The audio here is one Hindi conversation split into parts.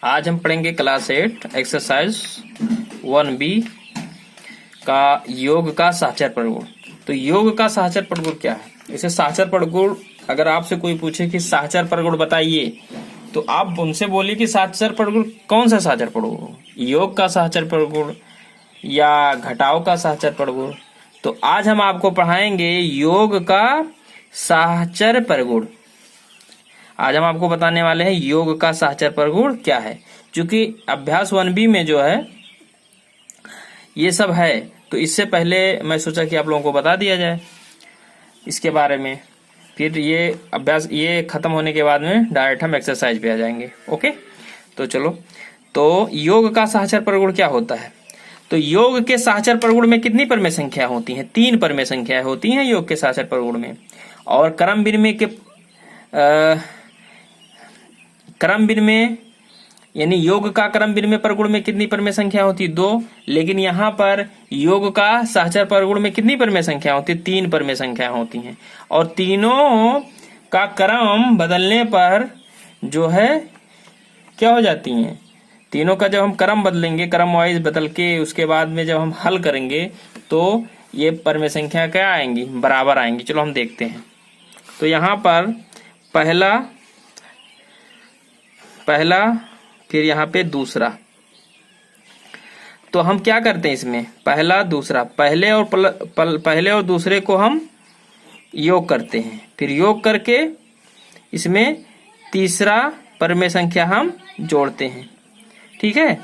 आज हम पढ़ेंगे क्लास 8 एक्सरसाइज 1B का योग का साहचर्य परगुण। तो योग का साहचर्य परगुण क्या है? इसे साहचर्य परगुण अगर आपसे कोई पूछे कि साहचर्य परगुण बताइए तो आप उनसे बोलिए कि साहचर्य परगुण कौन सा साहचर्य परगुण, योग का साहचर्य परगुण या घटाव का साहचर्य परगुण। तो आज हम आपको पढ़ाएंगे योग का साहचर्य परगुण। आज हम आपको बताने वाले हैं योग का साहचर्य परगुण क्या है। क्योंकि अभ्यास 1B में जो है ये सब है, तो इससे पहले मैं सोचा कि आप लोगों को बता दिया जाए इसके बारे में। फिर ये अभ्यास ये खत्म होने के बाद में डायरेक्ट हम एक्सरसाइज पे आ जाएंगे। ओके, तो चलो। तो योग का साहचर्य परगुण क्या होता है? तो योग के साहचर्य परगुण में कितनी परमेय संख्या होती हैं? 3 परमेय संख्याएं होती हैं योग के साहचर्य परगुण में। और क्रम विनिमय के क्रम विनिमय यानी योग का क्रम विनिमय परगुण में कितनी परमेय संख्या होती है? 2। लेकिन यहाँ पर योग का साहचर्य परगुण में कितनी परमेय संख्या होती है? 3 परमेय संख्या होती हैं। और तीनों का क्रम बदलने पर जो है क्या हो जाती हैं? तीनों का जब हम क्रम बदलेंगे, क्रम वाइज बदल के उसके बाद में जब हम हल करेंगे तो ये परमेय संख्या क्या आएंगी? बराबर आएंगी। चलो हम देखते हैं। तो यहाँ पर पहला फिर यहाँ पे दूसरा। तो हम क्या करते हैं इसमें? पहला दूसरा, पहले और दूसरे को हम योग करते हैं। फिर योग करके इसमें तीसरा परमेय संख्या हम जोड़ते हैं। ठीक है,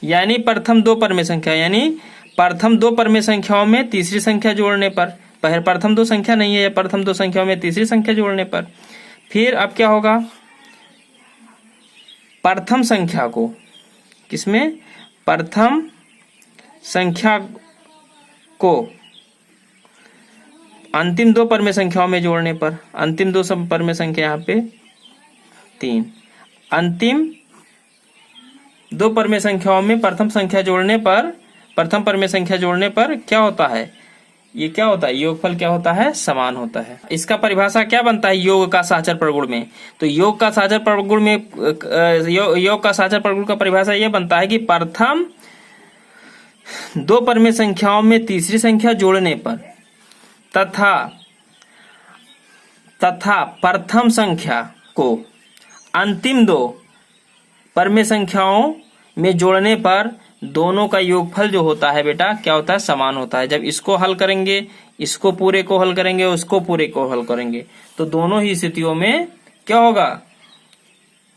यानी प्रथम 2 परमेय संख्या, यानी प्रथम 2 परमेय संख्याओं में तीसरी संख्या जोड़ने पर, प्रथम 2 संख्या नहीं है, प्रथम 2 संख्याओं में तीसरी संख्या जोड़ने पर। फिर अब क्या होगा? प्रथम संख्या को किसमें? प्रथम संख्या को अंतिम 2 परमेय संख्याओं में जोड़ने पर, अंतिम 2 परमेय संख्या यहाँ पे 3, अंतिम 2 परमेय संख्याओं में प्रथम परमेय संख्या जोड़ने पर क्या होता है? ये क्या होता है? योगफल क्या होता है? समान होता है। इसका परिभाषा क्या बनता है योग का साहचर्य परगुण में? तो योग का साहचर्य परगुण में योग का साहचर्य परगुण का परिभाषा यह बनता है कि प्रथम 2 परमेय संख्याओं में तीसरी संख्या जोड़ने पर तथा प्रथम संख्या को अंतिम 2 परमेय संख्याओं में जोड़ने पर दोनों का योगफल जो होता है बेटा क्या होता है? समान होता है। जब इसको हल करेंगे, इसको पूरे को हल करेंगे, उसको पूरे को हल करेंगे, तो दोनों ही स्थितियों में क्या होगा?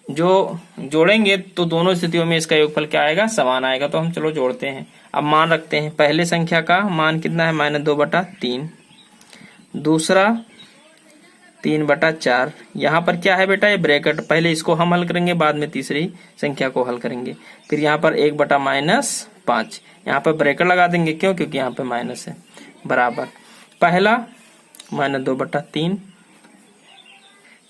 जो जोड़ेंगे तो दोनों स्थितियों में इसका योगफल क्या आएगा? समान आएगा। तो हम चलो जोड़ते हैं। अब मान रखते हैं। पहले संख्या का मान कितना है? -2/3। दूसरा 3/4। यहाँ पर क्या है बेटा? ये ब्रैकेट, पहले इसको हम हल करेंगे, बाद में तीसरी संख्या को हल करेंगे। फिर यहाँ पर 1/-5, यहाँ पर ब्रैकेट लगा देंगे। क्यों? क्योंकि यहाँ पे माइनस है। बराबर पहला -2/3।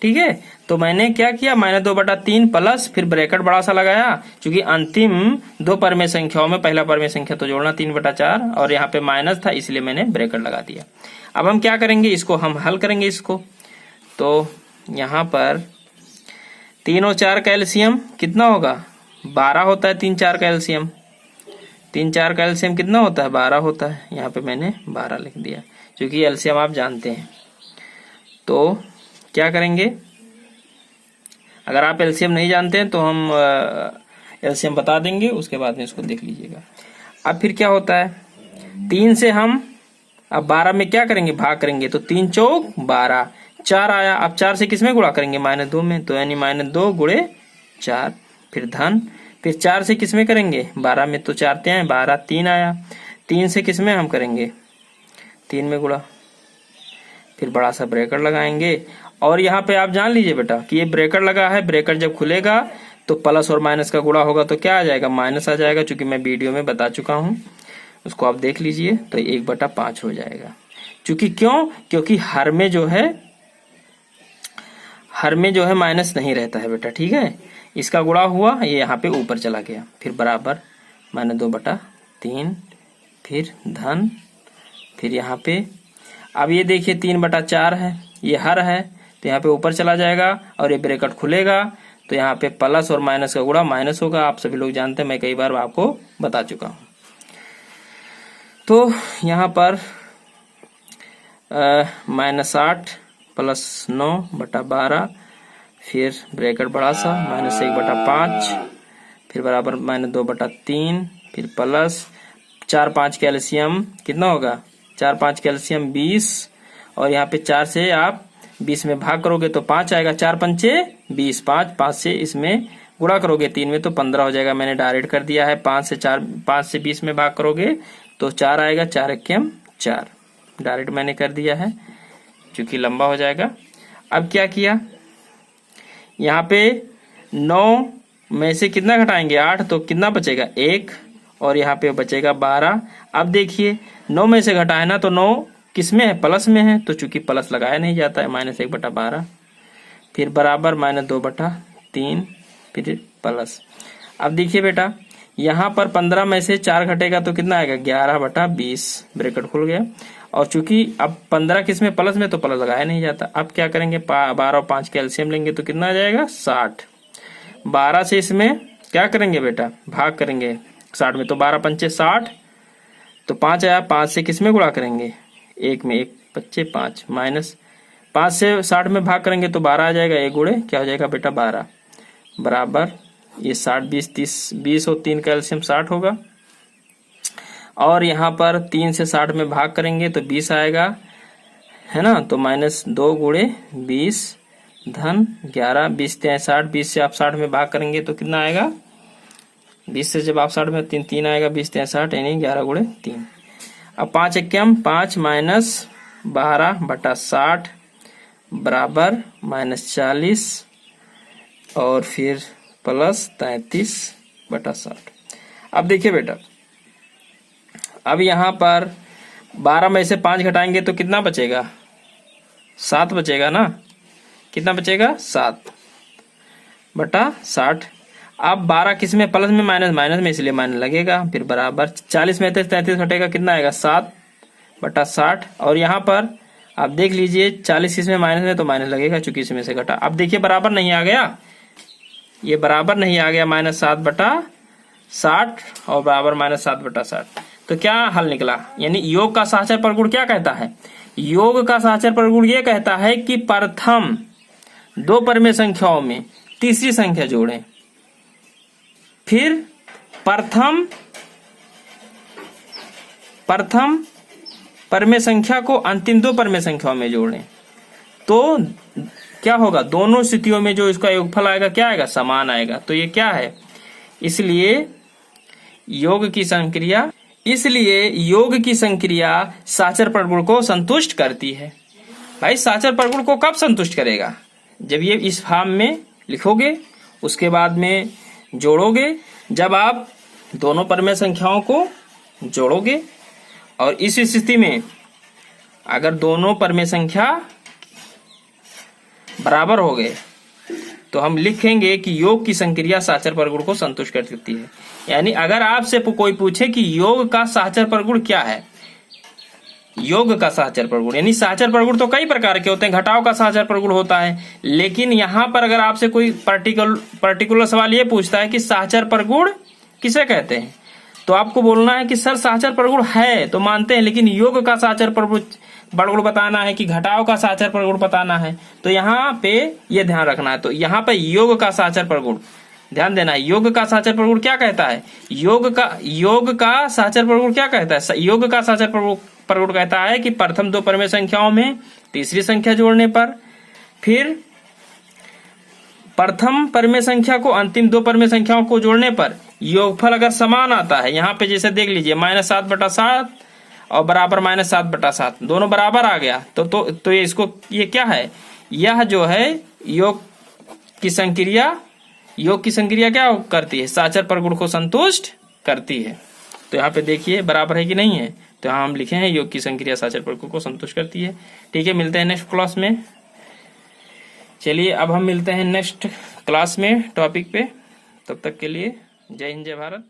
ठीक है, तो मैंने क्या किया? -2/3 प्लस फिर ब्रैकेट बड़ा सा लगाया, क्योंकि अंतिम 2 परमेय संख्याओं में पहला परमेय संख्या तो जोड़ना 3/4 और यहाँ पे माइनस था, इसलिए मैंने ब्रैकेट लगा दिया। अब हम क्या करेंगे? इसको हम हल करेंगे इसको। तो यहाँ पर 3 और 4 का एलसीएम कितना होगा? 12 होता है। 3-4 का एलसीएम, 3-4 का एलसीएम कितना होता है? 12 होता है। यहाँ पे मैंने 12 लिख दिया, क्योंकि एलसीएम आप जानते हैं। तो क्या करेंगे? अगर आप एलसीएम नहीं जानते हैं तो हम एलसीएम बता देंगे, उसके बाद में इसको देख लीजिएगा। अब फिर क्या होता है? 3 से हम अब 12 में क्या करेंगे? भाग करेंगे। तो 3 चौक 12, 4 आया। अब 4 से किसमें गुणा करेंगे? -2 में, तो यानी -2 × 4, फिर धन। फिर 4 से किसमें करेंगे? 12 में, तो 4 आए, 12, 3 आया। 3 से किसमें हम करेंगे? 3 में गुणा, फिर बड़ा सा ब्रैकेट लगाएंगे। और यहाँ पे आप जान लीजिए बेटा कि ये ब्रैकेट लगा है, ब्रैकेट जब खुलेगा तो प्लस और माइनस का गुणा होगा तो क्या आ जाएगा? माइनस आ जाएगा, क्योंकि मैं वीडियो में बता चुका हूँ, उसको आप देख लीजिए। तो 1/5 हो जाएगा। क्योंकि क्यों? क्योंकि हर में जो है माइनस नहीं रहता है बेटा। ठीक है, इसका गुणा हुआ, ये यहाँ पे ऊपर चला गया। फिर बराबर -2/3, फिर धन, फिर यहाँ पे अब ये देखिए 3/4 है, ये हर है तो यहाँ पे ऊपर चला जाएगा और ये ब्रैकेट खुलेगा, तो यहाँ पे प्लस और माइनस का गुणा माइनस होगा। आप सभी लोग जानते हैं, मैं कई बार आपको बता चुका हूँ। तो यहाँ पर -8 + 9/12, फिर ब्रैकेट बड़ा सा -1/5, फिर बराबर -2/3, फिर प्लस 4 5 कैल्शियम कितना होगा, 4 5 कैल्शियम 20, और यहाँ पे 4 से आप 20 में भाग करोगे तो 5 आएगा, 4 पंचे 20, 5 से इसमें गुणा करोगे 3 में तो 15 हो जाएगा। मैंने डायरेक्ट कर दिया है, 5 से 20 में भाग करोगे तो 4 आएगा, 4 एकम 4, डायरेक्ट मैंने कर दिया है क्योंकि लंबा हो जाएगा। अब क्या किया, यहाँ पे 9 में से कितना घटाएंगे, 8, तो कितना बचेगा 1, और यहाँ पे बचेगा 12। अब देखिए 9 में से घटाए ना, तो 9 किस में है, प्लस में है, तो चूंकि प्लस लगाया नहीं जाता है, -1/12, फिर बराबर -2/3, फिर प्लस। अब देखिए बेटा, यहाँ पर 15 में से 4 घटेगा तो कितना आएगा, 11/20, ब्रैकेट खुल गया। और चूंकि अब 15 किस में, प्लस में, तो प्लस लगाया नहीं जाता। अब क्या करेंगे, 12 और 5 कैल्शियम लेंगे तो कितना आ जाएगा, 60। 12 से इसमें क्या करेंगे बेटा, भाग करेंगे 60 में, तो 12 पंचे 60, तो 5 आया, 5 से किस में गुणा करेंगे, 1 में, 1 बच्चे 5, माइनस 5 से 60 में भाग करेंगे तो 12 आ जाएगा, 1 गुणे क्या हो जाएगा बेटा 12, बराबर ये 60 20 30, 20 और 3 कैल्शियम 60 होगा। और यहाँ पर 3 से 60 में भाग करेंगे तो 20 आएगा, है ना, तो -2 गुणे 20 धन 11, 20 3 60, 20 से आप 60 में भाग करेंगे तो कितना आएगा, 20 से जब आप 60 में 3 आएगा, 20 3 60 यानी 11 गुणे 3। अब 5 एकम 5 -12/60 बराबर -40, और फिर प्लस 33/60। अब देखिए बेटा, अब यहाँ पर 12 में से 5 घटाएंगे तो कितना बचेगा, 7 बचेगा ना, कितना बचेगा, 7/60। अब 12 किस में, प्लस में, माइनस में, इसलिए माइनस लगेगा, फिर बराबर 40 में 33 घटेगा, कितना आएगा, 7/60। और यहाँ पर आप देख लीजिए 40 किस में, माइनस में, तो माइनस लगेगा चूंकि इसमें से घटा। अब देखिए बराबर नहीं आ गया, ये बराबर नहीं आ गया, -7/60 और बराबर -7/60। तो क्या हल निकला, यानी योग का साहचर्य परगुण क्या कहता है, योग का साहचर्य परगुण ये कहता है कि प्रथम 2 परमेय संख्याओं में तीसरी संख्या जोड़ें, फिर प्रथम परमेय संख्या को अंतिम 2 परमेय संख्याओं में जोड़ें, तो क्या होगा, दोनों स्थितियों में जो इसका योगफल आएगा क्या आएगा, समान आएगा। तो ये क्या है, इसलिए योग की संक्रिया साहचर्य परगुण को संतुष्ट करती है। भाई साहचर्य परगुण को कब संतुष्ट करेगा, जब ये इस फॉर्म में लिखोगे, उसके बाद में जोड़ोगे, जब आप दोनों परमेय संख्याओं को जोड़ोगे, और इस स्थिति में अगर दोनों परमेय संख्या बराबर हो गए तो हम लिखेंगे कि योग की संक्रिया साहचर्य परगुण को संतुष्ट कर सकती है। यानी अगर आपसे कोई पूछे कि योग का साहचर्य परगुण क्या है, योग का साहचर्य परगुण, यानी साहचर्य परगुण तो कई प्रकार के होते हैं, घटाव का साहचर्य परगुण होता है, लेकिन यहाँ पर अगर आपसे कोई पर्टिकुलर सवाल ये पूछता है कि साहचर्य परगुण किसे कहते हैं, तो आपको बोलना है कि सर साहचर्य परगुण है तो मानते हैं, लेकिन योग का साहचर्य परगुण बताना है कि घटाव का साहचर्य परगुण बताना है, तो यहाँ पे ये ध्यान रखना है। तो यहाँ पे योग का साहचर्य परगुण ध्यान देना है, योग का साहचर्य परगुण क्या कहता है, योग का साहचर्य परगुण क्या कहता है, योग का साहचर्य परगुण कहता है कि प्रथम 2 परमेय संख्याओं में तीसरी संख्या जोड़ने पर, फिर प्रथम परमेय संख्या को अंतिम 2 परमेय संख्याओं को जोड़ने पर योगफल अगर समान आता है, यहाँ पे जैसे देख लीजिए -7/7 और बराबर -7/7, दोनों बराबर आ गया, तो ये क्या है, यह जो है योग की संक्रिया क्या करती है, साहचर्य परगुण को संतुष्ट करती है। तो यहाँ पे देखिए बराबर है कि नहीं है, तो यहाँ हम लिखे हैं योग की संक्रिया साहचर्य परगुण को संतुष्ट करती है। ठीक है, मिलते हैं नेक्स्ट क्लास में। चलिए अब हम मिलते हैं नेक्स्ट क्लास में टॉपिक पे, तब तक के लिए जय हिंद जय भारत।